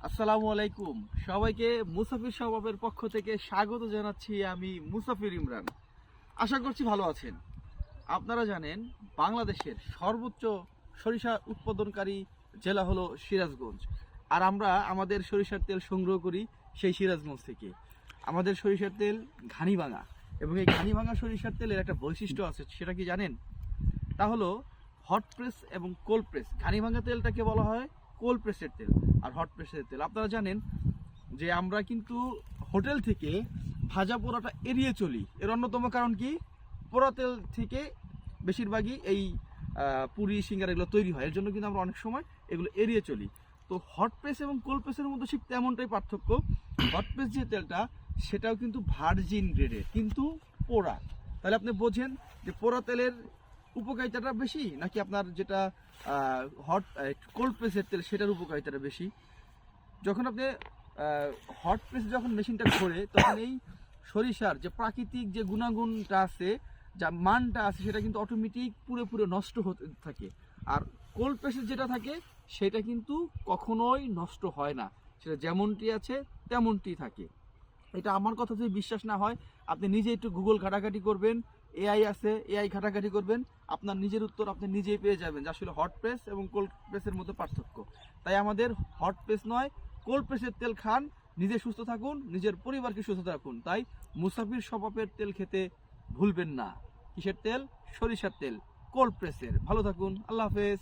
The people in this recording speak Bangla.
আসসালামু আলাইকুম। সবাইকে মুসাফির স্বভাবের পক্ষ থেকে স্বাগত জানাচ্ছি। আমি মুসাফির ইমরান। আশা করছি ভালো আছেন। আপনারা জানেন বাংলাদেশের সর্বোচ্চ সরিষা উৎপাদনকারী জেলা হলো সিরাজগঞ্জ। আর আমরা আমাদের সরিষার তেল সংগ্রহ করি সেই সিরাজগঞ্জ থেকে। আমাদের সরিষার তেল ঘানি ভাঙা, এবং এই ঘানি ভাঙা সরিষার তেলের একটা বৈশিষ্ট্য আছে, সেটা কি জানেন? তা হলো হট প্রেস এবং কোল্ড প্রেস। ঘানি ভাঙা তেলটাকে বলা হয় কোল্ড প্রেসের তেল, আর হট প্রেসের তেল। আপনারা জানেন যে আমরা কিন্তু হোটেল থেকে ভাজা পোড়াটা এড়িয়ে চলি। এর অন্যতম কারণ কি? পোড়া তেল থেকে বেশিরভাগই এই পুরি সিঙ্গারা এগুলো তৈরি হয়, এর জন্য কিন্তু আমরা অনেক সময় এগুলো এড়িয়ে চলি। তো হট প্রেস এবং কোল্ড প্রেসের মধ্যে ঠিক তেমনটাই পার্থক্য। হট প্রেস যে তেলটা সেটাও কিন্তু ভার্জিন গ্রেডের, কিন্তু পোড়া। তাহলে আপনি বোঝেন যে পোড়া তেলের উপকারিতাটা বেশি নাকি আপনার যেটা কোল্ড প্রেসের তেল সেটার উপকারিতাটা বেশি। যখন আপনি হট প্রেস যখন মেশিনটা ঘোরে, তখন এই সরিষার যে প্রাকৃতিক যে গুণাগুণটা আছে, যা মানটা আছে, সেটা কিন্তু অটোমেটিক পুরো নষ্ট হতে থাকে। আর কোল্ড প্রেসের যেটা থাকে সেটা কিন্তু কখনোই নষ্ট হয় না, সেটা যেমনটি আছে তেমনটি থাকে। এটা আমার কথা যদি বিশ্বাস না হয়, আপনি নিজে একটু গুগল ঘাটাঘাটি করবেন, এআই আছে, এআই ঘাটাঘাটি করবেন, আপনার নিজের উত্তর আপনি নিজেই পেয়ে যাবেন যে আসলে হট প্রেস এবং কোল্ড প্রেসের মধ্যে পার্থক্য। তাই আমাদের হট প্রেস নয়, কোল্ড প্রেসের তেল খান, নিজে সুস্থ থাকুন, নিজের পরিবারকে সুস্থ রাখুন। তাই মুসাফির স্বভাবের তেল খেতে ভুলবেন না। কিসের তেল? সরিষার তেল, কোল্ড প্রেসের। ভালো থাকুন, আল্লাহ হাফেজ।